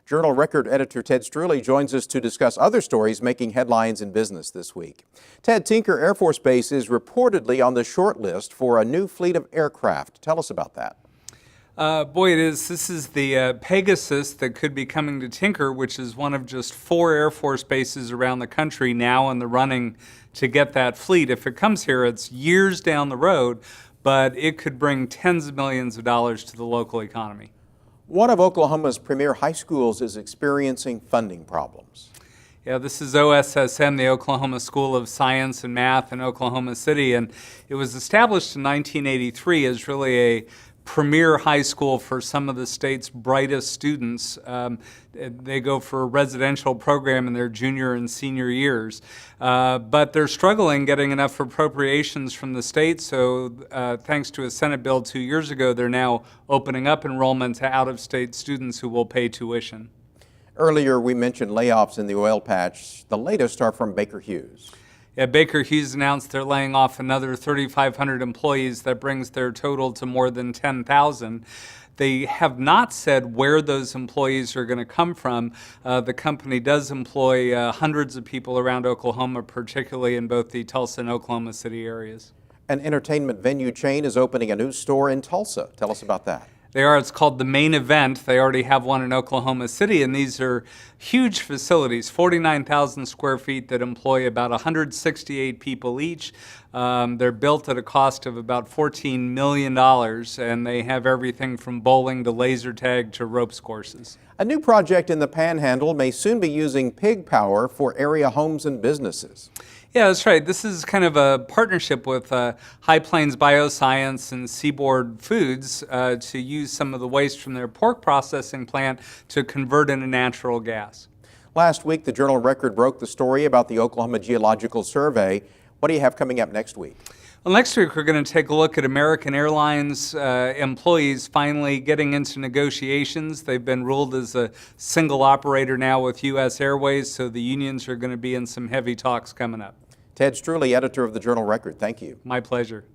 Journal Record editor Ted Struley joins us to discuss other stories making headlines in business this week. Ted, Tinker Air Force Base is reportedly on the short list for a new fleet of aircraft. Tell us about that. Boy, it is. This is the Pegasus that could be coming to Tinker, which is one of just 4 Air Force bases around the country now in the running to get that fleet. If it comes here, it's years down the road, but it could bring tens of millions of dollars to the local economy. One of Oklahoma's premier high schools is experiencing funding problems. Yeah, this is OSSM, the Oklahoma School of Science and Math in Oklahoma City, and it was established in 1983 as really a premier high school for some of the state's brightest students. They go for a residential program in their junior and senior years. But they're struggling getting enough appropriations from the state, so thanks to a Senate bill 2 years ago, they're now opening up enrollment to out-of-state students who will pay tuition. Earlier, we mentioned layoffs in the oil patch. The latest are from Baker Hughes. Yeah, Baker Hughes announced they're laying off another 3,500 employees. That brings their total to more than 10,000. They have not said where those employees are going to come from. The company does employ hundreds of people around Oklahoma, particularly in both the Tulsa and Oklahoma City areas. An entertainment venue chain is opening a new store in Tulsa. Tell us about that. It's called The Main Event. They already have one in Oklahoma City, and these are huge facilities, 49,000 square feet that employ about 168 people each. They're built at a cost of about $14 million, and they have everything from bowling to laser tag to ropes courses. A new project in the Panhandle may soon be using pig power for area homes and businesses. Yeah, that's right. This is kind of a partnership with High Plains Bioscience and Seaboard Foods to use some of the waste from their pork processing plant to convert into natural gas. Last week, the Journal Record broke the story about the Oklahoma Geological Survey. What do you have coming up next week? Well, next week we're going to take a look at American Airlines employees finally getting into negotiations. They've been ruled as a single operator now with U.S. Airways, so the unions are going to be in some heavy talks coming up. Ted Struley, editor of the Journal Record. Thank you. My pleasure.